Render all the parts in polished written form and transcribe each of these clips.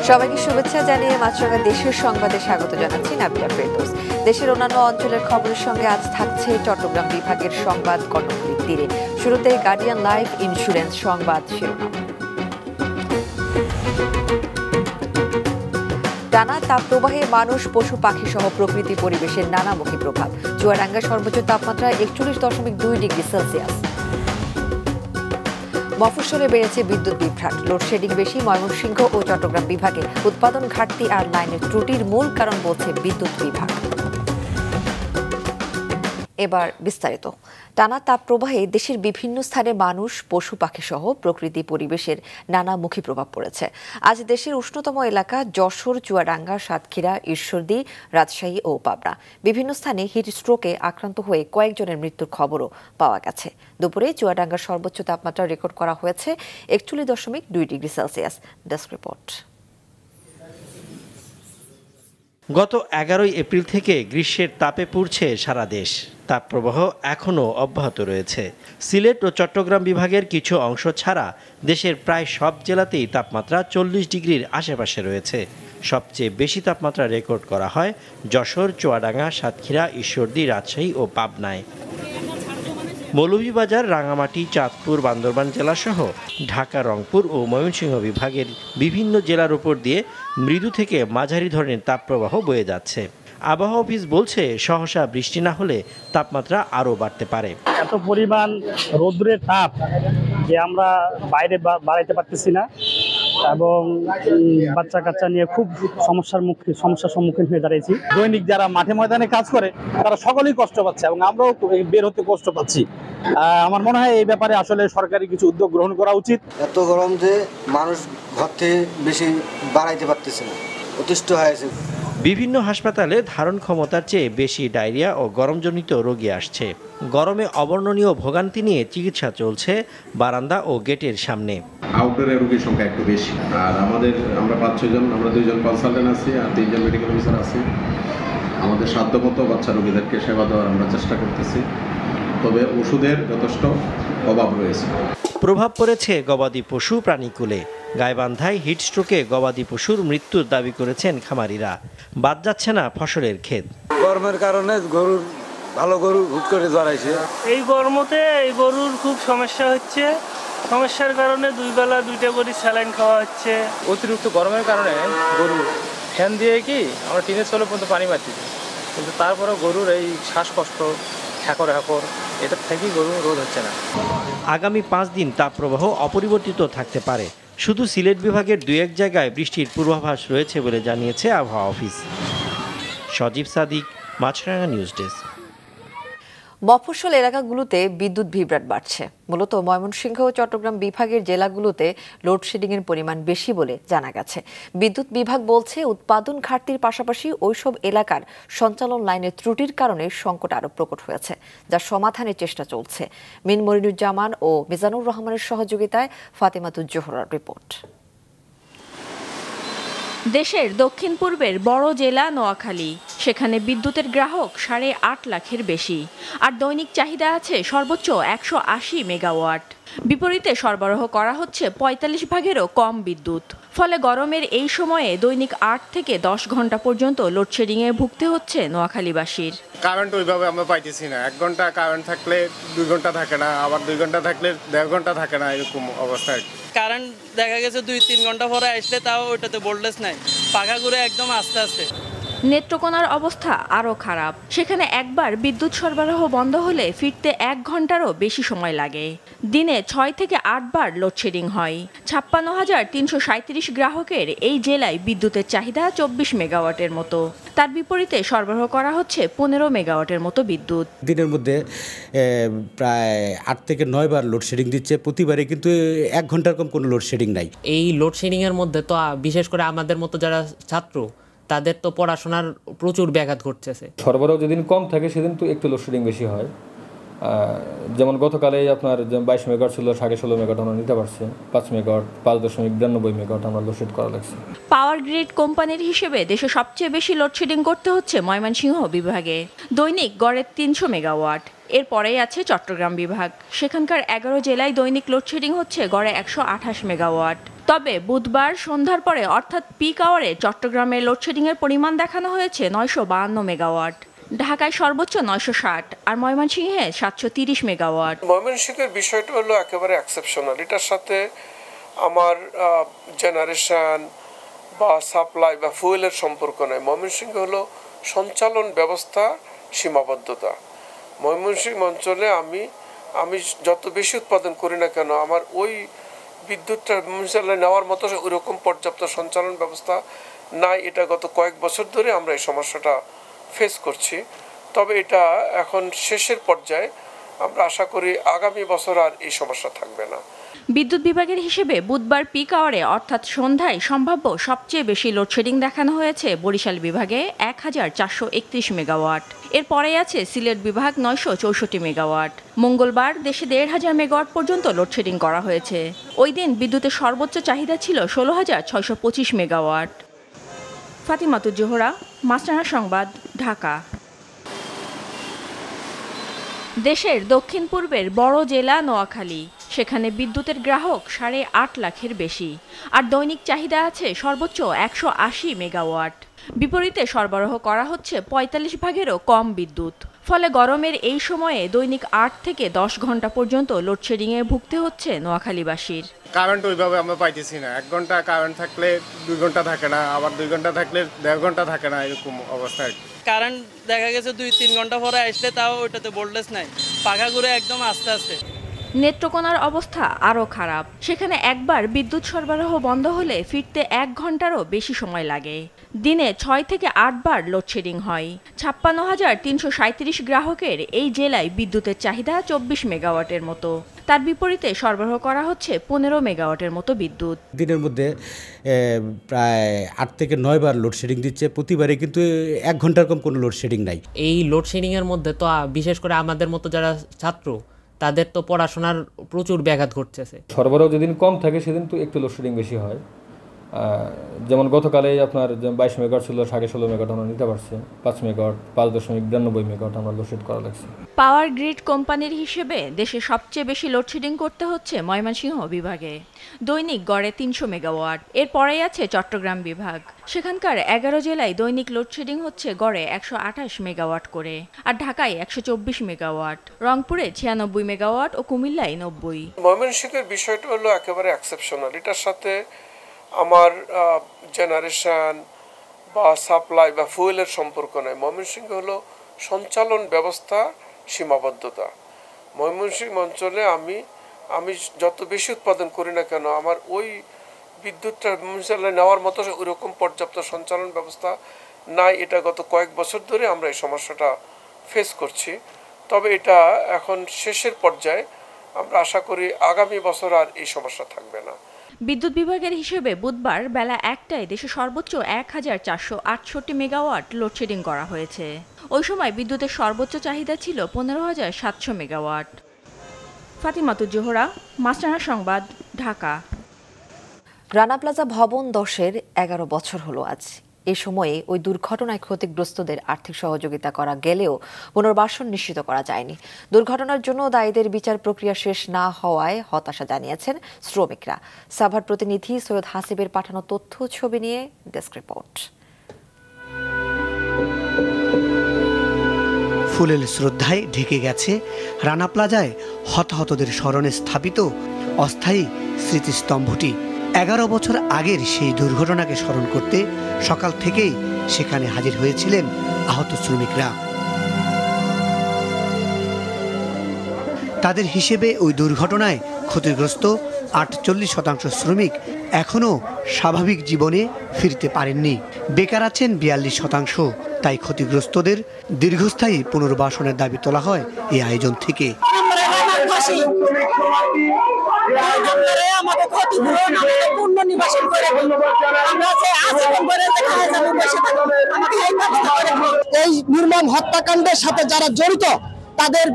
সবাইকে শুভেচ্ছা জানিয়ে মাছরাঙা দেশের সংবাদে স্বাগত জানাচ্ছি নাবিলা ফেরদৌস। দেশের অন্যান্য অঞ্চলের খবরের সঙ্গে আজ থাকছে চট্টগ্রাম বিভাগের সংবাদ কর্ণফুলীর তীরে। শুরুতে গার্ডিয়ান লাইফ ইন্স্যুরেন্স সংবাদ শিরোনাম। টানা তাপপ্রবাহে মানুষ, পশু পাখি সহ প্রকৃতি পরিবেশের নানামুখী প্রভাব। চুয়াডাঙ্গার সর্বোচ্চ তাপমাত্রা 41.2 ডিগ্রি সেলসিয়াস। মফস্বলে বেড়েছে বিদ্যুৎ বিভ্রাট, লোডশেডিং বেশি ময়মনসিংহ ও চট্টগ্রাম বিভাগে। উৎপাদন ঘাটতি আর লাইনের ত্রুটির মূল কারণ বলছে বিদ্যুৎ বিভাগ। এবার বিস্তারিত। টানা তাপপ্রবাহে দেশের বিভিন্ন স্থানে মানুষ, পশু পাখি সহ প্রকৃতি পরিবেশের নানামুখী প্রভাব পড়েছে। আজ দেশের উষ্ণতম এলাকা যশোর, চুয়াডাঙ্গা, সাতক্ষীরা, ঈশ্বরদী, রাজশাহী ও পাবনা। বিভিন্ন স্থানে হিট স্ট্রোকে আক্রান্ত হয়ে কয়েকজনের মৃত্যুর খবরও পাওয়া গেছে। দুপুরে চুয়াডাঙ্গার সর্বোচ্চ তাপমাত্রা রেকর্ড করা হয়েছে 41.2 ডিগ্রি সেলসিয়াস। Desk report. গত 11 এপ্রিল থেকে গ্রীষ্মের তাপে পুড়ছে সারা দেশ। তাপপ্রবাহ এখনও অব্যাহত রয়েছে। সিলেট ও চট্টগ্রাম বিভাগের কিছু অংশ ছাড়া দেশের প্রায় সব জেলাতেই তাপমাত্রা 40 ডিগ্রির আশেপাশে রয়েছে। সবচেয়ে বেশি তাপমাত্রা রেকর্ড করা হয় যশোর, চুয়াডাঙ্গা, সাতক্ষীরা, ঈশ্বরদী, রাজশাহী ও পাবনায়। মৌলভীবাজার, রাঙামাটি, চাঁদপুর, বান্দরবান জেলাসহ ঢাকা, রংপুর ও ময়মনসিংহ বিভাগের বিভিন্ন জেলার উপর দিয়ে মৃদু থেকে মাঝারি ধরনের তাপপ্রবাহ বয়ে যাচ্ছে। আবহাওয়া অফিস বলছে, সহসা বৃষ্টি না হলে তাপমাত্রা আরও বাড়তে পারে। এত পরিমাণ রৌদ্রের তাপ যে আমরা বাইরে বাড়াইতে পারতেছি না এবং বাচ্চা কাচ্চা নিয়ে খুব সমস্যার সম্মুখীন হয়ে দাঁড়িয়েছি। দৈনিক যারা মাঠে ময়দানে কাজ করে তারা সকলেই কষ্ট পাচ্ছে এবং আমরাও বের হতে কষ্ট পাচ্ছি। আমার মনে হয় এই ব্যাপারে আসলে সরকারি কিছু উদ্যোগ গ্রহণ করা উচিত। এত গরম যে মানুষ ঘর থেকে বেশি বাড়াইতে পারতেছে না, অতিষ্ঠ হয়েছে। বিভিন্ন হাসপাতালে ধারণ ক্ষমতার চেয়ে বেশি ডায়রিয়া ও গরমজনিত রোগী আসছে। গরমে অবর্ণনীয় ভোগান্তি নিয়ে চিকিৎসা চলছে বারান্দা ও গেটের সামনে। আউটডোরে রোগীর সংখ্যা একটু বেশি, আর আমরা 5-6 জন, আমরা 2 জন কনসালটেন্ট আছি আর 3 জন মেডিকেল অফিসার আছি। আমাদের সাধ্যমতো বাচ্চা রোগীদেরকে সেবা দেওয়ার আমরা চেষ্টা করতেছি, তবে ওষুধের যথেষ্ট অভাব রয়েছে। প্রভাব পড়েছে গবাদি পশু প্রাণীকুলে। গাইবান্ধায় হিটস্ট্রোকে গবাদি পশুর মৃত্যুর দাবি করেছেন খামারিরা। বাদ যাচ্ছে না ফসলের ক্ষেত। গরমের কারণে ভালো গরু হুট করে জড়াইছে। এই গরমতে এই গরুর খুব সমস্যা হচ্ছে। সমস্যার কারণে 2 বেলা 2টা করে স্যালাইন খাওয়া হচ্ছে। অতিরিক্ত গরমের কারণে গরু ফ্যান দিয়ে কি আমরা টিনের চলে পর্যন্ত পানি মারছি, কিন্তু তারপরে গরুর এই শ্বাসকষ্ট, হ্যাকর এটা থেকেই গরু রোধ হচ্ছে না। আগামী 5 দিন তাপপ্রবাহ অপরিবর্তিত থাকতে পারে। শুধু সিলেট বিভাগের 2-1 জায়গায় বৃষ্টির পূর্বাভাস রয়েছে বলে জানিয়েছে আবহাওয়া অফিস। সজীব সাদিক, মাছরাঙা নিউজ ডেস্ক। মফস্বল এলাকাগুলোতে বিদ্যুৎ বিভ্রাট বাড়ছে। মূলত ময়মনসিংহ ও চট্টগ্রাম বিভাগের জেলাগুলোতে লোডশেডিং এর পরিমাণ বেশি বলে জানা গেছে। বিদ্যুৎ বিভাগ বলছে, উৎপাদন ঘাটতির পাশাপাশি ওইসব এলাকার সঞ্চালন লাইনের ত্রুটির কারণে সংকট আরও প্রকট হয়েছে, যা সমাধানের চেষ্টা চলছে। মিন মনিরুজ্জামান ও মিজানুর রহমানের সহযোগিতায় ফাতেমাতুজ জোহরার রিপোর্ট। দেশের দক্ষিণ পূর্বের বড় জেলা নোয়াখালী, সেখানে বিদ্যুতের গ্রাহক 8.5 লাখের বেশি, আর দৈনিক চাহিদা আছে সর্বোচ্চ 180 মেগাওয়াট। বিপরীতে সরবরাহ করা হচ্ছে 45 ভাগেরও কম বিদ্যুৎ। ফলে গরমের এই সময়ে দৈনিক 8 থেকে 10 ঘন্টা পর্যন্ত লোডশেডিংয়ে ভুগতে হচ্ছে নোয়াখালীবাসীর। কারেন্ট ওইভাবে আমরা পাইতেছি না। 1 ঘন্টা কারেন্ট থাকলে 2 ঘন্টা থাকে না, আবার 2 ঘন্টা থাকলে 1.5 ঘন্টা থাকে না, এরকম অবস্থায়। কারেন্ট দেখা গেছে 2-3 ঘন্টা পরে আসলে তাও ওইটাতে ভোল্টেজ নাই, পাখা ঘুরে একদম আস্তে আস্তে। নেত্রকোনার অবস্থা আরও খারাপ। সেখানে একবার বিদ্যুৎ সরবরাহ বন্ধ হলে ফিরতে 1 ঘন্টারও বেশি সময় লাগে। দিনে 6 থেকে 8 বার লোডশেডিং হয়। 56,337 গ্রাহকের এই জেলায় বিদ্যুতের চাহিদা 24 মেগাওয়াটের মতো। তার বিপরীতে সরবরাহ করা হচ্ছে 15 মেগাওয়াটের মতো বিদ্যুৎ। দিনের মধ্যে প্রায় 8 থেকে 9 বার লোডশেডিং দিচ্ছে। প্রতিবারে কিন্তু 1 ঘন্টার কম কোনো লোডশেডিং নাই। এই লোডশেডিংয়ের মধ্যে তো বিশেষ করে আমাদের মতো যারা ছাত্র, তাদের তো পড়াশোনার প্রচুর ব্যাঘাত ঘটতেছে। সরবরাহ যেদিন কম থাকে সেদিন তো একটু লোডশেডিং বেশি হয়। যেমন গতকালে আপনার 22 মেগাওয়াট ছিল, 16.5 মেগাওয়াট আমরা নিতে পারছি। 5 মেগাওয়াট 5.92 মেগাওয়াট আমরা লোডশেড করা লাগছে। পাওয়ার গ্রিড কোম্পানির হিসেবে দেশে সবচেয়ে বেশি লোডশেডিং করতে হচ্ছে ময়মনসিংহ বিভাগে, দৈনিক গড়ে 300 মেগাওয়াট। এরপরেই আছে চট্টগ্রাম বিভাগ, সেখানকার 11 জেলায় দৈনিক লোডশেডিং হচ্ছে গড়ে 128 মেগাওয়াট। তবে বুধবার সন্ধ্যার পরে অর্থাৎ পিক আওয়ারে চট্টগ্রামে লোডশেডিংয়ের পরিমাণ দেখানো হয়েছে 952 মেগাওয়াট, ঢাকায় সর্বোচ্চ 960 আর ময়মনসিংহে 730 মেগাওয়াট। ময়মনসিংহের বিষয়টা হলো একেবারে এক্সেপশনাল। এটার সাথে আমার জেনারেশন বা সাপ্লাই বা ফুয়েলের সম্পর্ক নেই। ময়মনসিংহ হলো সঞ্চালন ব্যবস্থা সীমাবদ্ধতা। ময়মনসিংহ অঞ্চলে আমি যত বেশি উৎপাদন করি না কেন আমার ওই বিদ্যুৎটা নেওয়ার মতো ওইরকম পর্যাপ্ত সঞ্চালন ব্যবস্থা নাই। এটা গত কয়েক বছর ধরে আমরা এই সমস্যাটা ফেস করছি। তবে এটা এখন শেষের পর্যায়ে, আমরা আশা করি আগামী বছর আর এই সমস্যা থাকবে না। বিদ্যুৎ বিভাগের হিসেবে বুধবার পিক আওয়ারে অর্থাৎ সন্ধ্যায় সম্ভাব্য সবচেয়ে বেশি লোডশেডিং দেখানো হয়েছে বরিশাল বিভাগে 1431 মেগাওয়াট। এরপরে আছে সিলেট বিভাগ 964 মেগাওয়াট। মঙ্গলবার দেশে 1500 মেগাওয়াট পর্যন্ত লোডশেডিং করা হয়েছে। ওই দিন বিদ্যুতের সর্বোচ্চ চাহিদা ছিল 16,625 মেগাওয়াট। ফাতিমাতুজ জোহরা, মাছরাঙা সংবাদ, ঢাকা। দেশের দক্ষিণ পূর্বের বড় জেলা নোয়াখালী, সেখানে বিদ্যুতের গ্রাহক 8.5 লাখের বেশি, আর দৈনিক চাহিদা আছে সর্বোচ্চ 180 মেগাওয়াট। বিপরীতে সরবরাহ করা হচ্ছে 45 ভাগেরও কম বিদ্যুৎ। ফলে গরমের এই সময়ে দৈনিক 8 থেকে 10 ঘন্টা পর্যন্ত লোডশেডিংয়ে ভুগতে হচ্ছে নোয়াখালীবাসীর। কারেন্ট ওইভাবে আমরা পাইতেছি না। 1 ঘন্টা কারেন্ট থাকলে 2 ঘন্টা থাকে না, আবার 2 ঘন্টা থাকলে 1.5 ঘন্টা থাকে না, এরকম অবস্থা। কারেন্ট দেখা গেছে 2-3 ঘন্টা পরে আসলে তাও ওইটাতে ভোল্টেজ নাই, পাখা ঘুরে একদম আস্তে আস্তে। নেত্রকোনার অবস্থা আরও খারাপ। সেখানে একবার বিদ্যুৎ সরবরাহ বন্ধ হলে ফিরতে 1 ঘন্টারও বেশি সময় লাগে। দিনে 6 থেকে 8 বার লোডশেডিং হয়। 56,337 গ্রাহকের এই জেলায় বিদ্যুতের চাহিদা 24 মেগাওয়াটের মতো। তার বিপরীতে সরবরাহ করা হচ্ছে 15 মেগাওয়াটের মতো বিদ্যুৎ। দিনের মধ্যে প্রায় 8 থেকে 9 বার লোডশেডিং দিচ্ছে। প্রতিবারে কিন্তু 1 ঘন্টার কম কোনো লোডশেডিং নাই। এই লোডশেডিংয়ের মধ্যে তো বিশেষ করে আমাদের মতো যারা ছাত্র, তাদের তো পড়াশোনার প্রচুর ব্যাঘাত ঘটতেছে। সরবরাহ যেদিন কম থাকে সেদিন তো একটু লোডশেডিং বেশি হয়। যেমন গতকালে আপনার 22 মেগাওয়াট ছিল, 16.5 মেগাওয়াট আমরা নিতে পারছি। 5 মেগাওয়াট 5.92 মেগাওয়াট আমরা লোডশেড করা লাগছে। পাওয়ার গ্রিড কোম্পানির হিসেবে দেশে সবচেয়ে বেশি লোডশেডিং করতে হচ্ছে ময়মনসিংহ বিভাগে, দৈনিক গড়ে 300 মেগাওয়াট। এরপরেই আছে চট্টগ্রাম বিভাগ, সেখানকার 11 জেলায় দৈনিক লোডশেডিং হচ্ছে গড়ে 128 মেগাওয়াট করে, আর ঢাকায় 124 মেগাওয়াট, রংপুরে 96 মেগাওয়াট ও কুমিল্লায় 90। ময়মনসিংহের বিষয়টা হলো একেবারে এক্সেপশনাল। এটার সাথে আমার জেনারেশন বা সাপ্লাই বা ফুয়েলের সম্পর্ক নেই। ময়মনসিংহ হলো সঞ্চালন ব্যবস্থা সীমাবদ্ধতা। ময়মনসিংহ অঞ্চলে আমি যত বেশি উৎপাদন করি না কেন আমার ওই বিদ্যুৎটা নেওয়ার মতো ওইরকম পর্যাপ্ত সঞ্চালন ব্যবস্থা নাই। এটা গত কয়েক বছর ধরে আমরা এই সমস্যাটা ফেস করছি। তবে এটা এখন শেষের পর্যায়ে, আমরা আশা করি আগামী বছর আর এই সমস্যা থাকবে না। বিদ্যুৎ বিভাগের হিসেবে বুধবার বেলা 1টায় দেশে সর্বোচ্চ 1468 মেগাওয়াট লোডশেডিং করা হয়েছে। ওই সময় বিদ্যুতের সর্বোচ্চ চাহিদা ছিল 15,700 মেগাওয়াট। ফাতিমাতুজ জোহরা, মাছরাঙা সংবাদ, ঢাকা। রানা প্লাজা ভবন ধসের 11 বছর হলো আজ। এ সময়ে ওই দুর্ঘটনায় ক্ষতিগ্রস্তদের আর্থিক সহযোগিতা করা গেলেও পুনর্বাসন নিশ্চিত করা যায়নি। দুর্ঘটনার জন্য দায়ীদের বিচার প্রক্রিয়া শেষ না হওয়ায় হতাশা জানিয়েছেন শ্রমিকরা। সাভার প্রতিনিধি সৈয়দ হাসিবের পাঠানো তথ্য ছবি নিয়ে ডেস্ক রিপোর্ট। ফুলেল শ্রদ্ধায় ঢেকে গেছে রানা প্লাজায় হতাহতদের স্মরণে স্থাপিত অস্থায়ী স্মৃতিস্তম্ভটি। 11 বছর আগের সেই দুর্ঘটনাকে স্মরণ করতে সকাল থেকেই সেখানে হাজির হয়েছিলেন আহত শ্রমিকরা। তাদের হিসেবে ওই দুর্ঘটনায় ক্ষতিগ্রস্ত 48% শ্রমিক এখনও স্বাভাবিক জীবনে ফিরতে পারেননি। বেকার আছেন 42%। তাই ক্ষতিগ্রস্তদের দীর্ঘস্থায়ী পুনর্বাসনের দাবি তোলা হয় এই আয়োজন থেকে। এই নির্মম হত্যাকাণ্ডের সাথে যারা জড়িত তাদের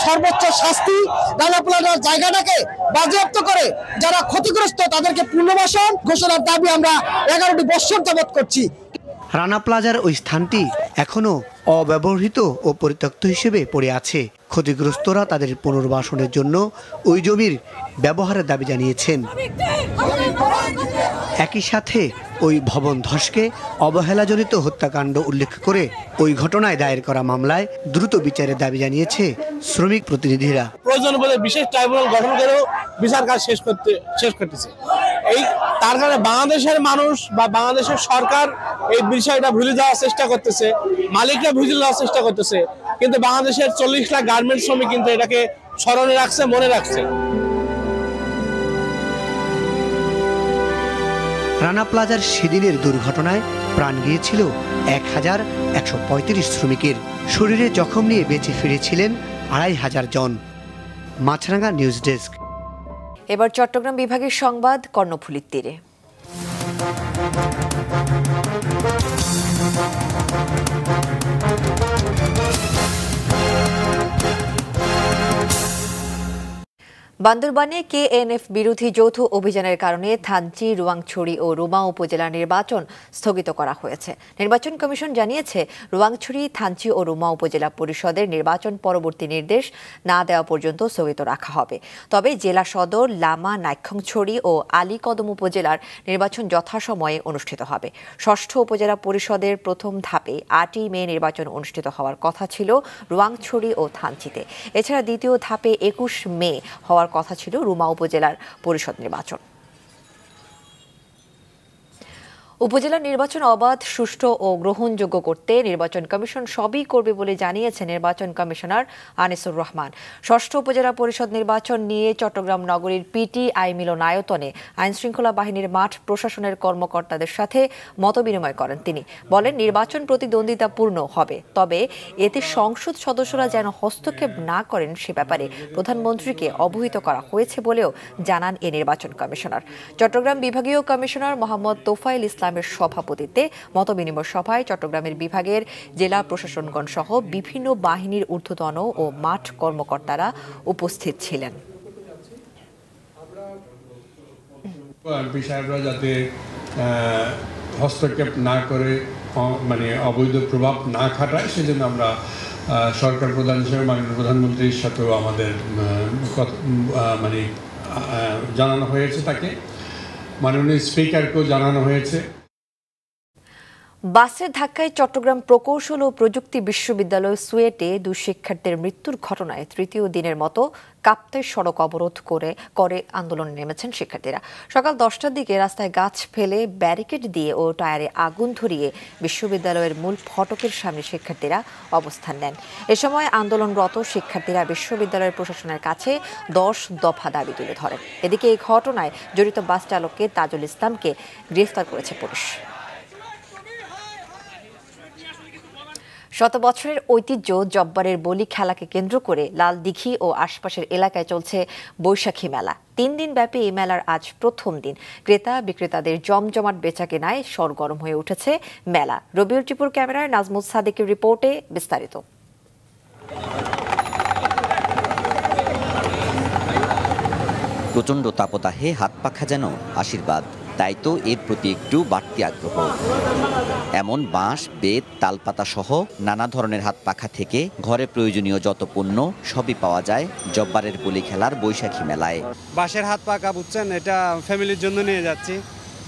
সর্বোচ্চ শাস্তি, রানা প্লাজার জায়গাটাকে বাজেয়াপ্ত করে যারা ক্ষতিগ্রস্ত তাদেরকে পুনর্বাসন ঘোষণার দাবি আমরা 11টি বছর যাবত করছি। রানা প্লাজার ওই স্থানটি এখনও অব্যবহৃত ও পরিত্যক্ত হিসেবে পড়ে আছে। ক্ষতিগ্রস্তরা তাদের পুনর্বাসনের জন্য ওই জমির ব্যবহারের দাবি জানিয়েছেন। একই সাথে ওই ভবন ধসকে অবহেলাজনিত হত্যাকাণ্ড উল্লেখ করে ওই ঘটনায় দায়ের করা মামলায় দ্রুত বিচারের দাবি জানিয়েছে শ্রমিক প্রতিনিধিরা। প্রয়োজন বলে বিশেষ ট্রাইব্যুনাল গঠন করেও বিচার কাজ শেষ করতেছে। এই তার কারণে বাংলাদেশের মানুষ বা বাংলাদেশের সরকার এই বিষয়টা ভুলে যাওয়ার চেষ্টা করতেছে, মালিকরা ভুলে যাওয়ার চেষ্টা করতেছে, কিন্তু বাংলাদেশের 40 লাখ গার্মেন্টস শ্রমিক কিন্তু এটাকে স্মরণে রাখছে, মনে রাখছে। রানা প্লাজার সেদিনের দুর্ঘটনায় প্রাণ গিয়েছিল 1135 শ্রমিকের। শরীরে জখম নিয়ে বেঁচে ফিরেছিলেন 2500 জন। মাছরাঙ্গা নিউজ ডেস্ক। এবার চট্টগ্রাম বিভাগের সংবাদ কর্ণফুলীর তীরে। বান্দরবানে কেএনএফ বিরোধী যৌথ অভিযানের কারণে থানচি, রোয়াংছড়ি ও রুমা উপজেলা নির্বাচন স্থগিত করা হয়েছে। নির্বাচন কমিশন জানিয়েছে, রোয়াংছড়ি, থানচি ও রুমা উপজেলা পরিষদের নির্বাচন পরবর্তী নির্দেশ না দেওয়া পর্যন্ত স্থগিত রাখা হবে। তবে জেলা সদর, লামা, নাইক্ষ্যংছড়ি ও আলীকদম উপজেলার নির্বাচন যথাসময়ে অনুষ্ঠিত হবে। ষষ্ঠ উপজেলা পরিষদের প্রথম ধাপে 8ই মে নির্বাচন অনুষ্ঠিত হওয়ার কথা ছিল রোয়াংছড়ি ও থানচিতে। এছাড়া দ্বিতীয় ধাপে 21 মে হওয়ার কথা ছিল রুমা উপজেলার পরিষদ নির্বাচন। উপজেলা নির্বাচন অবাধ, সুষ্ঠু ও গ্রহণযোগ্য করতে নির্বাচন কমিশন সবই করবে বলে জানিয়েছেন নির্বাচন কমিশনার আনিসুর রহমান। ষষ্ঠ উপজেলা পরিষদ নির্বাচন নিয়ে চট্টগ্রাম নগরীর পিটিআই মিলনায়তনে আইনশৃঙ্খলা বাহিনীর মাঠ প্রশাসনের কর্মকর্তাদের সাথে মতবিনিময় করেন তিনি। বলেন, নির্বাচন প্রতিদ্বন্দ্বিতাপূর্ণ হবে, তবে এতে সংসদ সদস্যরা যেন হস্তক্ষেপ না করেন সে ব্যাপারে প্রধানমন্ত্রীকে অবহিত করা হয়েছে বলেও জানান এ নির্বাচন কমিশনার। চট্টগ্রাম বিভাগীয় কমিশনার মোহাম্মদ তোফায়েল ইসলামের সভাপতিত্বে মতবিনিময় সভায় চট্টগ্রামের বিভাগের জেলা প্রশাসনগণ সহ বিভিন্ন বাহিনীর ঊর্ধ্বতন ও মাঠ কর্মকর্তারা উপস্থিত ছিলেন। সাহেবরা যাতে হস্তক্ষেপ না করে, মানে অবৈধ প্রভাব না খাটায়, সেজন্য আমরা সরকার প্রধান হিসেবে মাননীয় প্রধানমন্ত্রীর সাথেও আমাদের মানে জানানো হয়েছে, তাকে মাননীয় স্পিকারকেও জানানো হয়েছে। বাসের ধাক্কায় চট্টগ্রাম প্রকৌশল ও প্রযুক্তি বিশ্ববিদ্যালয় সুয়েটে 2 শিক্ষার্থীর মৃত্যুর ঘটনায় তৃতীয় দিনের মতো কাপ্তাই সড়ক অবরোধ করে আন্দোলনে নেমেছেন শিক্ষার্থীরা। সকাল 10টার দিকে রাস্তায় গাছ ফেলে, ব্যারিকেড দিয়ে ও টায়ারে আগুন ধরিয়ে বিশ্ববিদ্যালয়ের মূল ফটকের সামনে শিক্ষার্থীরা অবস্থান নেন। এ সময় আন্দোলনরত শিক্ষার্থীরা বিশ্ববিদ্যালয়ের প্রশাসনের কাছে 10 দফা দাবি তুলে ধরেন। এদিকে এই ঘটনায় জড়িত বাস চালককে তাজুল ইসলামকে গ্রেফতার করেছে পুলিশ। শত বছরের ঐতিহ্য জব্বারের বলি খেলাকে কেন্দ্র করে লালদিঘি ও আশপাশের এলাকায় চলছে বৈশাখী মেলা। 3 দিন ব্যাপী এই মেলার আজ প্রথম দিন। ক্রেতা বিক্রেতাদের জমজমাট বেচাকেনায় সরগরম হয়ে উঠেছে মেলা। রবিউল টিপুর ক্যামেরায় নাজমুল সাদিকের রিপোর্টে বিস্তারিত। প্রচণ্ড তাপদাহে হাত পাখা যেন আশীর্বাদ, তাই তো এর প্রতি একটু বাড়তি আগ্রহ। এমন বাঁশ, বেত, তালপাতা সহ নানা ধরনের হাত পাখা থেকে ঘরে প্রয়োজনীয় যত পণ্য সবই পাওয়া যায় জব্বারের বলি খেলার বৈশাখী মেলায়। বাঁশের হাত পাখা, বুঝছেন, এটা ফ্যামিলির জন্য নিয়ে যাচ্ছি,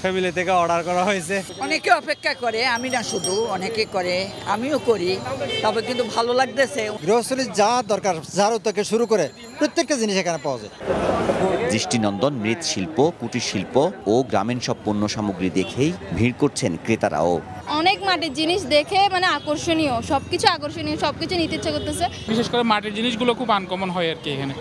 ফ্যামিলি থেকে অর্ডার করা হয়েছে। অনেকে অপেক্ষা করে, আমি না শুধু, অনেকে করে, আমিও করি, তবে কিন্তু ভালো লাগতেছে। গ্রোসারির যা দরকার, ঝাড়ু থেকে শুরু করে প্রত্যেকটা জিনিস এখানে পাওয়া যায়। দৃষ্টিনন্দন মৃৎশিল্প, কুটির শিল্প ও গ্রামীণ সব পণ্য সামগ্রী দেখেই ভিড় করছেন ক্রেতারাও। অনেক মাটির জিনিস দেখে মানে আকর্ষণীয়, সবকিছু আকর্ষণীয়, সবকিছু নিতে ইচ্ছা করতেছে। বিশেষ করে মাটির জিনিসগুলো খুব আনকমন হয় আর কি এখানে।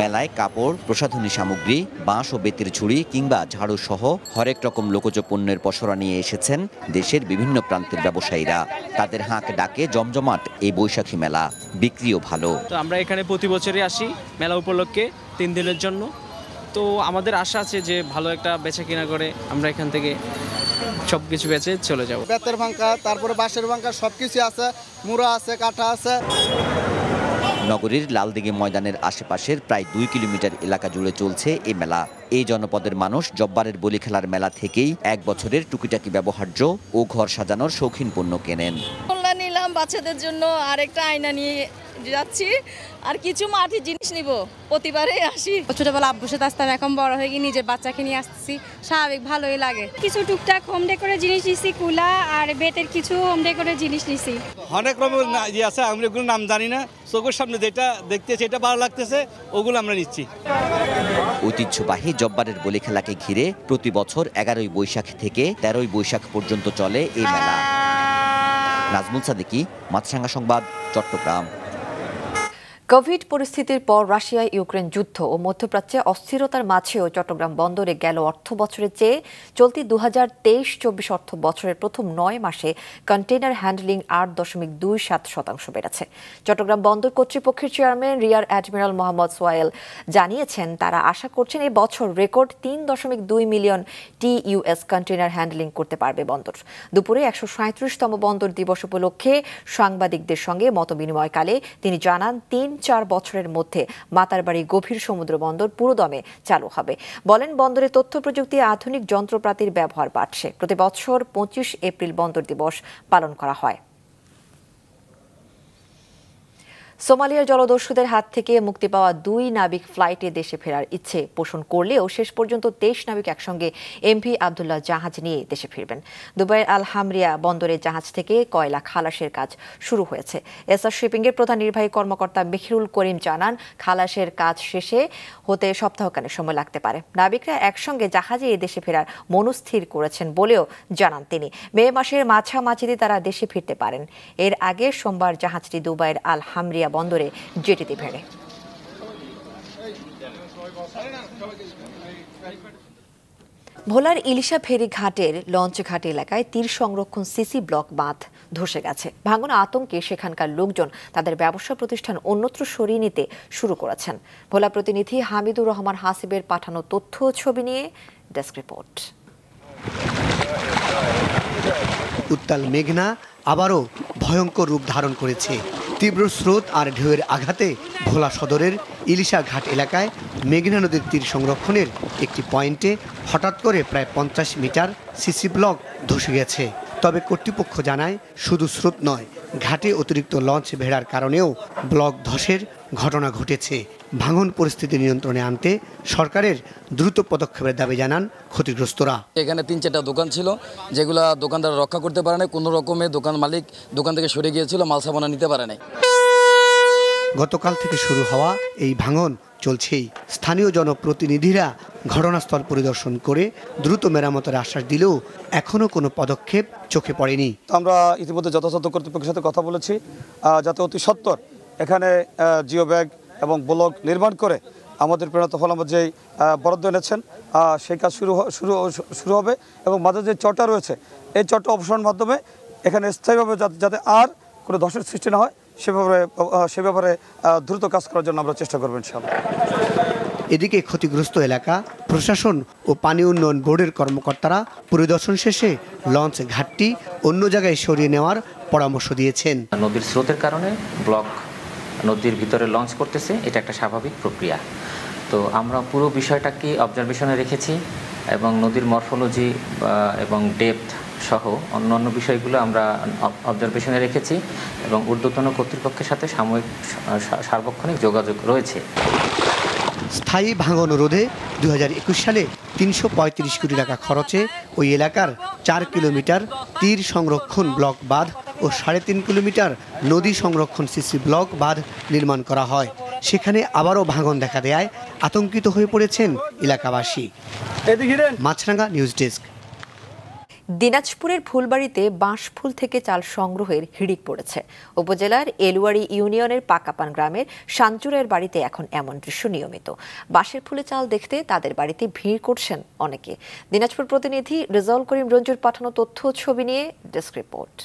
মেলায় কাপড়, প্রসাধনী সামগ্রী, বাঁশ ও বেতের ঝুড়ি কিংবা ঝাড়ু সহ হরেক রকম লোকজ পণ্যের পসরা নিয়ে এসেছেন দেশের বিভিন্ন প্রান্তের ব্যবসায়ীরা। তাদের হাঁক ডাকে জমজমাট এই বৈশাখী মেলা, বিক্রিও ভালো। তো আমরা এখানে প্রতি বছরই আসি মেলা উপলক্ষে 3 দিনের জন্য। তো আমাদের আশা আছে যে ভালো একটা বেচা কিনা করে আমরা এখান থেকে সবকিছু বেচে চলে যাব। বেতের ভাঙ্কা, তারপরে বাঁশের ভাঙ্কা, সবকিছু আছে, মুড়া আছে, কাঠা আছে। নগরীর লালদিঘি ময়দানের আশেপাশের প্রায় 2 কিলোমিটার এলাকা জুড়ে চলছে এই মেলা। এই জনপদের মানুষ জব্বারের বলি খেলার মেলা থেকেই 1 বছরের টুকিটাকি ব্যবহার্য ও ঘর সাজানোর শৌখিন পণ্য কেনেন। নিলাম বাচ্চাদের জন্য, আরেকটা আয়না নিয়ে যাচ্ছি আর কিছু মাটির জিনিস নিব, প্রতিবারেই আসি। ছোটবেলা আব্বুর সাথে আসতাম, এখন বড় হয়ে গিয়ে নিজের বাচ্চাকে নিয়ে আসতেছি, স্বাভাবিক ভালোই লাগে। কিছু টুকটাক হোম ডেকোরের জিনিস নিছি, কুলা আর বেতের কিছু হোম ডেকোরের জিনিস নিছি। অনেক রকমের ইয়ে আছে, আমরা এগুলো নাম জানি না, চোখের সামনে যেটা দেখতেছে এটা ভালো লাগতেছে ওগুলো আমরা নিচ্ছি। ঐতিহ্যবাহী জব্বারের বলি খেলাকে ঘিরে প্রতি বছর 11ই বৈশাখ থেকে 13ই বৈশাখ পর্যন্ত চলে এই মেলা। নাজমুল সাদিকি, মাছরাঙা সংবাদ, চট্টগ্রাম। কোভিড পরিস্থিতির পর রাশিয়া ইউক্রেন যুদ্ধ ও মধ্যপ্রাচ্যে অস্থিরতার মাঝেও চট্টগ্রাম বন্দরে গেল অর্থ বছরের চেয়ে চলতি 2023-24 অর্থ বছরের প্রথম 9 মাসে কন্টেইনার হ্যান্ডলিং 8.27% বেড়েছে। চট্টগ্রাম বন্দর কর্তৃপক্ষের চেয়ারম্যান রিয়ার অ্যাডমিরাল মোহাম্মদ সোয়াইল জানিয়েছেন, তারা আশা করছেন এই বছর record 3.2 million TEUs container handling করতে পারবে বন্দর। দুপুরে 137তম বন্দর দিবস উপলক্ষে সাংবাদিকদের সঙ্গে মতবিনিময়কালে তিনি জানান, 3-4 বছরের মধ্যে মাতারবাড়ি গভীর সমুদ্র বন্দর পুরোদমে চালু হবে। বলেন, বন্দরে তথ্য প্রযুক্তি আধুনিক যন্ত্রপাতির ব্যবহার বাড়ছে। প্রতি বছর 25 এপ্রিল বন্দর দিবস পালন করা হয়। সোমালিয়ার জলদস্যুদের হাত থেকে মুক্তি পাওয়া 2 নাবিক ফ্লাইটে দেশে ফেরার ইচ্ছে পোষণ করলেও শেষ পর্যন্ত 23 নাবিক একসঙ্গে MV আবদুল্লাহ জাহাজ নিয়ে দেশে ফিরবেন। দুবাইয়ের আল হামরিয়া বন্দরে জাহাজ থেকে কয়লা খালাসের কাজ শুরু হয়েছে। এসআর শিপিংয়ের প্রধান নির্বাহী কর্মকর্তা মিহিরুল করিম জানান, খালাসের কাজ শেষে হতে সপ্তাহখানেক সময় লাগতে পারে। নাবিকরা একসঙ্গে জাহাজে দেশে ফেরার মনস্থির করেছেন বলেও জানান তিনি। মে মাসের মাঝামাঝিতে তারা দেশে ফিরতে পারেন। এর আগে সোমবার জাহাজটি দুবাইয়ের আল হামরিয়া বন্দরে জেটিতে ফেরে। ভোলার ইলিশা ফেরি ঘাটের লঞ্চ ঘাট এলাকায় তীর সংরক্ষণ সিসি ব্লক বাঁধ ধসে গেছে। ভাঙন আতঙ্কে সেখানকার লোকজন তাদের ব্যবসা প্রতিষ্ঠান অন্যত্র সরিয়ে নিতে শুরু করেছেন। ভোলা প্রতিনিধি হামিদুর রহমান হাসিবের পাঠানো তথ্য ও ছবি নিয়ে ডেস্ক রিপোর্ট। উত্তাল মেঘনা আবারও ভয়ঙ্কর রূপ ধারণ করেছে। তীব্র স্রোত আর ঢেউয়ের আঘাতে ভোলা সদরের ইলিশা ঘাট এলাকায় মেঘনা নদীর তীর সংরক্ষণের একটি পয়েন্টে হঠাৎ করে প্রায় 50 মিটার সিসি ব্লক ধসে গেছে। তবে কর্তৃপক্ষ জানায়, শুধু স্রোত নয়, ঘাটে অতিরিক্ত লঞ্চ ভেড়ার কারণেও ব্লক ধসের ঘটনা ঘটেছে। ভাঙন পরিস্থিতি নিয়ন্ত্রণে আনতে সরকারের দ্রুত পদক্ষেপের দাবি জানান ক্ষতিগ্রস্তরা। এখানে 3-4টা দোকান ছিল, যেগুলো দোকানদার রক্ষা করতে পারে না। কোনো রকমে দোকান মালিক দোকান থেকে সরে গিয়েছিল, মাল সামানা নিতে পারে নাই। গতকাল থেকে শুরু হওয়া এই ভাঙন চলছেই। স্থানীয় জনপ্রতিনিধিরা ঘটনাস্থল পরিদর্শন করে দ্রুত মেরামতের আশ্বাস দিলেও এখনও কোনো পদক্ষেপ চোখে পড়েনি। আমরা ইতিমধ্যে যথাযথ কর্তৃপক্ষের সাথে কথা বলেছি, যাতে অতি সত্বর এখানে জিও ব্যাগ এবং ব্লক নির্মাণ করে আমাদের প্রেরণা ফলামত যেই বরাদ্দ এনেছেন সেই কাজ শুরু হবে এবং মাঝে যে চরটা রয়েছে এই চরটা অপসারণের মাধ্যমে এখানে স্থায়ীভাবে যাতে আর কোনো ধসের সৃষ্টি না হয় সে ব্যাপারে দ্রুত কাজ করার জন্য আমরা চেষ্টা করব ইনশাআল্লাহ। এদিকে ক্ষতিগ্রস্ত এলাকা প্রশাসন ও পানি উন্নয়ন বোর্ডের কর্মকর্তারা পরিদর্শন শেষে লঞ্চ ঘাটটি অন্য জায়গায় সরিয়ে নেওয়ার পরামর্শ দিয়েছেন। নদীর স্রোতের কারণে ব্লক নদীর ভিতরে লঞ্চ করতেছে, এটা একটা স্বাভাবিক প্রক্রিয়া। তো আমরা পুরো বিষয়টাকে অবজারভেশনে রেখেছি এবং নদীর মরফোলজি এবং ডেপথ সহ অন্যান্য বিষয়গুলো আমরা অবজারভেশনে রেখেছি এবং ঊর্ধ্বতন কর্তৃপক্ষের সাথে সার্বক্ষণিক যোগাযোগ রয়েছে। স্থায়ী ভাঙন রোধে 2021 সালে 335 কোটি টাকা খরচে ওই এলাকার 4 কিলোমিটার তীর সংরক্ষণ ব্লক বাঁধ ও 3.5 কিলোমিটার নদী সংরক্ষণ সিসি ব্লক বাঁধ নির্মাণ করা হয়। সেখানে আবারও ভাঙন দেখা দেয় আতঙ্কিত হয়ে পড়েছেন এলাকাবাসী। মাছরাঙ্গা নিউজ ডেস্ক। দিনাজপুরের ফুলবাড়িতে বাঁশফুল থেকে চাল সংগ্রহের হিড়িক পড়েছে। উপজেলার এলুয়ারি ইউনিয়নের পাকাপান গ্রামের শাঞ্চুরের বাড়িতে এখন এমন দৃশ্য নিয়মিত। বাঁশের ফুলে চাল দেখতে তাদের বাড়িতে ভিড় করছেন অনেকে। দিনাজপুর প্রতিনিধি রেজাউল করিম রঞ্জুর পাঠানো তথ্য ছবি নিয়ে ডেস্ক রিপোর্ট।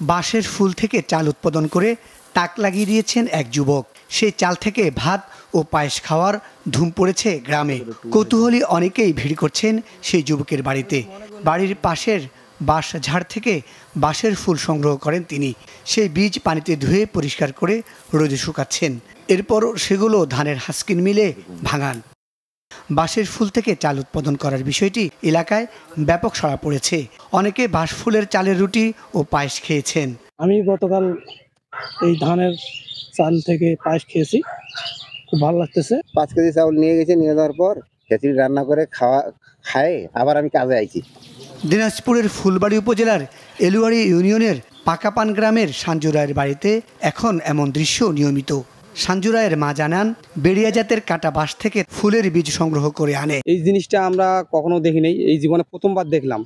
বাঁশের ফুল থেকে চাল উৎপাদন করে তাক লাগিয়ে দিয়েছেন এক যুবক। সেই চাল থেকে ভাত ও পায়েস খাওয়ার ধুম পড়েছে গ্রামে। কৌতূহলী অনেকেই ভিড় করছেন সেই যুবকের বাড়িতে। বাড়ির পাশের বাঁশ ঝাড় থেকে বাঁশের ফুল সংগ্রহ করেন তিনি। সেই বীজ পানিতে ধুয়ে পরিষ্কার করে রোদে শুকাচ্ছেন। এরপর সেগুলো ধানের হাস্কিন মিলে ভাঙান। বাঁশের ফুল থেকে চাল উৎপাদন করার বিষয়টি এলাকায় ব্যাপক সাড়া পড়েছে। অনেকে বাঁশ ফুলের চালের রুটি ও পায়েস খেয়েছেন। আমি গতকাল এই ধানের চাল থেকে পায়েস খেয়েছি, খুব ভালো লাগতেছে। 5 কেজি চাউল নিয়ে গেছে, নিয়ে যাওয়ার পর খিচুড়ি রান্না করে খায় আবার আমি কাজে আইছি। দিনাজপুরের ফুলবাড়ী উপজেলার এলুয়ারি ইউনিয়নের পাকাপান গ্রামের সঞ্জু রায়ের বাড়িতে এখন এমন দৃশ্য নিয়মিত। সঞ্জু রায়ের মা জানান, বেড়িয়া জাতের কাটা বাঁশ থেকে ফুলের বীজ সংগ্রহ করে আনে। এই জিনিসটা আমরা কখনো দেখি নাই, এই জীবনে প্রথমবার দেখলাম।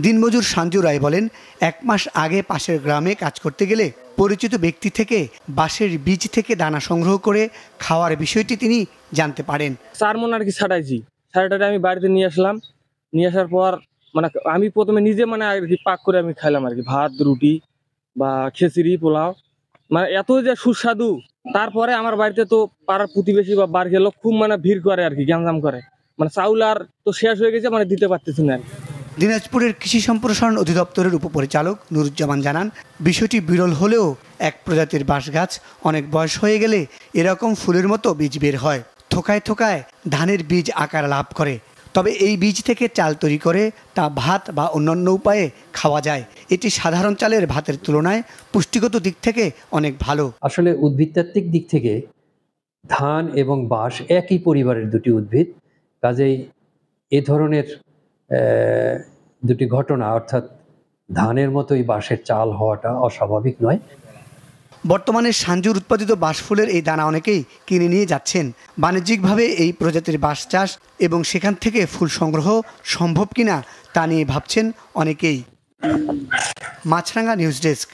দিনমজুর সঞ্জু রায় বলেন, 1 মাস আগে পাশের গ্রামে কাজ করতে গেলে পরিচিত ব্যক্তি থেকে বাঁশের বীজ থেকে দানা সংগ্রহ করে খাওয়ার বিষয়টি তিনি জানতে পারেন। 4 মণ আর কি ছাড়াইছি, ছাড়াটারে আমি বাড়িতে নিয়ে আসলাম। নিয়ে আসার পর মানে আমি প্রথমে নিজে মানে আর কি পাক করে আমি খাইলাম আর কি, ভাত রুটি বা খিচুড়ি পোলাও, মানে এত যে সুস্বাদু। তারপরে আমার বাড়িতে তো পাড়ার প্রতিবেশী বা বাড়ির লোক খুব মানে ভিড় করে আর কি, গ্যাঞ্জাম করে, মানে চাউল আর তো শেষ হয়ে গেছে, মানে দিতে পারতেছি না। দিনাজপুরের কৃষি সম্প্রসারণ অধিদপ্তরের উপপরিচালক নুরুজ্জামান জানান, বিষয়টি বিরল হলেও এক প্রজাতির বাঁশ গাছ অনেক বয়স হয়ে গেলে এরকম ফুলের মতো বীজ বের হয়। থোকায় থোকায় ধানের বীজ আকার লাভ করে, তবে এই বীজ থেকে চাল তৈরি করে তা ভাত বা অন্যান্য উপায়ে খাওয়া যায়। এটি সাধারণ চালের ভাতের তুলনায় পুষ্টিগত দিক থেকে অনেক ভালো। আসলে উদ্ভিদতাত্ত্বিক দিক থেকে ধান এবং বাঁশ একই পরিবারের দুটি উদ্ভিদ, কাজেই এ ধরনের দুটি ঘটনা অর্থাৎ ধানের মতোই বাঁশের চাল হওয়াটা অস্বাভাবিক নয়। বর্তমানে সঞ্জুর উৎপাদিত বাঁশ ফুলের এই দানা অনেকেই কিনে নিয়ে যাচ্ছেন। বাণিজ্যিকভাবে এই প্রজাতির বাঁশ চাষ এবং সেখান থেকে ফুল সংগ্রহ সম্ভব কিনা তা নিয়ে ভাবছেন অনেকেই। মাছরাঙ্গা নিউজ ডেস্ক।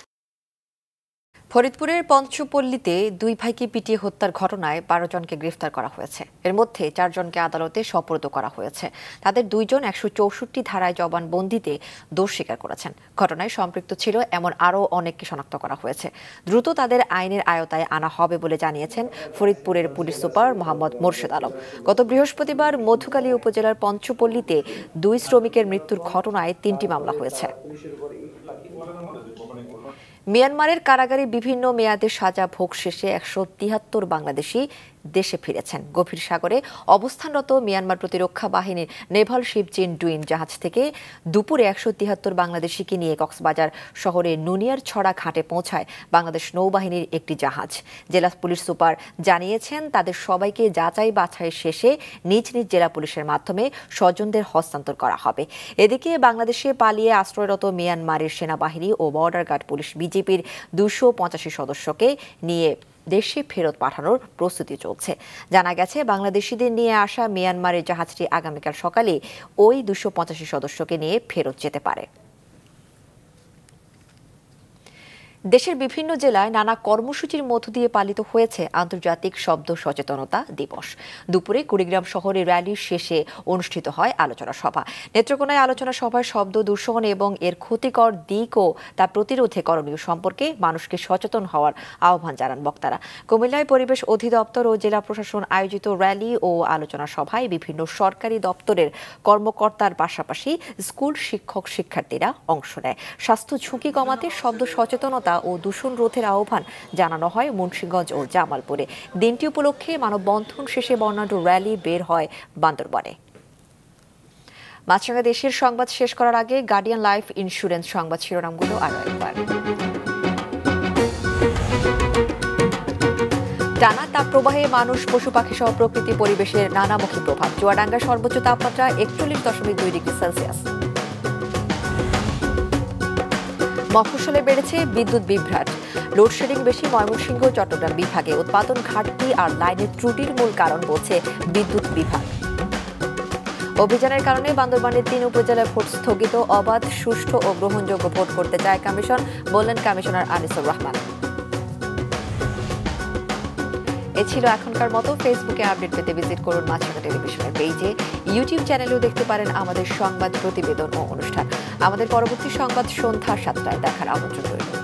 ফরিদপুরের পঞ্চপল্লীতে 2 ভাইকে পিটিয়ে হত্যার ঘটনায় 12 জনকে গ্রেফতার করা হয়েছে। এর মধ্যে 4 জনকে আদালতে সোপর্দ করা হয়েছে। তাদের 2 জন 164 ধারায় জবানবন্দিতে দোষ স্বীকার করেছেন। ঘটনায় সম্পৃক্ত ছিল এমন আরও অনেককে শনাক্ত করা হয়েছে। দ্রুত তাদের আইনের আওতায় আনা হবে বলে জানিয়েছেন ফরিদপুরের পুলিশ সুপার মোহাম্মদ মোর্শেদ আলম। গত বৃহস্পতিবার মধুখালী উপজেলার পঞ্চপল্লীতে 2 শ্রমিকের মৃত্যুর ঘটনায় 3টি মামলা হয়েছে। মিয়ানমারের কারাগারে বিভিন্ন মেয়াদে সাজা ভোগ শেষে 173 বাংলাদেশি দেশে ফিরেছেন। গভীর সাগরে অবস্থানরত মিয়ানমার প্রতিরক্ষা বাহিনীর নেভাল শিপ জিন ডুইন জাহাজ থেকে দুপুরে 173 বাংলাদেশিকে নিয়ে কক্সবাজার শহরের নুনিয়ার ছড়া ঘাটে পৌঁছায় বাংলাদেশ নৌবাহিনীর একটি জাহাজ। জেলা পুলিশ সুপার জানিয়েছেন, তাদের সবাইকে যাচাই বাছাই শেষে নিজ নিজ জেলা পুলিশের মাধ্যমে স্বজনদের হস্তান্তর করা হবে। এদিকে বাংলাদেশে পালিয়ে আশ্রয়রত মিয়ানমারের সেনাবাহিনী ও বর্ডার গার্ড পুলিশ বিজেপির 285 সদস্যকে নিয়ে দেশে ফেরত পাঠানোর প্রস্তুতি চলছে। জানা গেছে, বাংলাদেশিদের নিয়ে আসা মিয়ানমারের জাহাজটি আগামীকাল সকালে ওই 285 সদস্যকে নিয়ে ফেরত যেতে পারে। দেশের বিভিন্ন জেলায় নানা কর্মসূচির মধ্য দিয়ে পালিত হয়েছে আন্তর্জাতিক শব্দ সচেতনতা দিবস। দুপুরে কুড়িগ্রাম শহরে র্যালির শেষে অনুষ্ঠিত হয় আলোচনা সভা। নেত্রকোনায় আলোচনা সভায় শব্দ দূষণ এবং এর ক্ষতিকর দিক ও তা প্রতিরোধে করণীয় সম্পর্কে মানুষকে সচেতন হওয়ার আহ্বান জানান বক্তারা। কুমিল্লায় পরিবেশ অধিদপ্তর ও জেলা প্রশাসন আয়োজিত র্যালি ও আলোচনা সভায় বিভিন্ন সরকারি দপ্তরের কর্মকর্তার পাশাপাশি স্কুল শিক্ষক শিক্ষার্থীরা অংশ নেয়। স্বাস্থ্য ঝুঁকি কমাতে শব্দ সচেতনতা ও দূষণ রোধের আহ্বান জানানো হয় মুন্সিগঞ্জ ও জামালপুরে। দিনটি উপলক্ষে মানববন্ধন শেষে বর্ণাঢ্য র্যালি বের হয় বান্দরবানে। মাছরাঙা দেশের সংবাদ শেষ করার আগে গার্ডিয়ান লাইফ ইন্স্যুরেন্স সংবাদ শিরোনামগুলো আরও একবার। টানা তাপপ্রবাহে মানুষ পশু পাখি সহ প্রকৃতি পরিবেশের নানামুখী প্রভাব। চুয়াডাঙ্গার সর্বোচ্চ তাপমাত্রা 41.2 ডিগ্রি সেলসিয়াস। মফস্বলে বেড়েছে বিদ্যুৎ বিভ্রাট। লোডশেডিং বেশি ময়মনসিংহ চট্টগ্রাম বিভাগে। উৎপাদন ঘাটতি আর লাইনের ত্রুটির মূল কারণ বলছে বিদ্যুৎ বিভাগ। অভিযানের কারণে বান্দরবানের 3 উপজেলায় ভোট স্থগিত। অবাধ, সুষ্ঠু ও গ্রহণযোগ্য ভোট করতে চায় কমিশন, বললেন কমিশনার আনিসুর রহমান। এ ছিল এখনকার মতো। ফেসবুকে আপডেট পেতে ভিজিট করুন মাছরাঙা টেলিভিশনের পেজে। ইউটিউব চ্যানেলেও দেখতে পারেন আমাদের সংবাদ, প্রতিবেদন ও অনুষ্ঠান। আমাদের পরবর্তী সংবাদ সন্ধ্যা 7টায় দেখার আমন্ত্রণ রইল।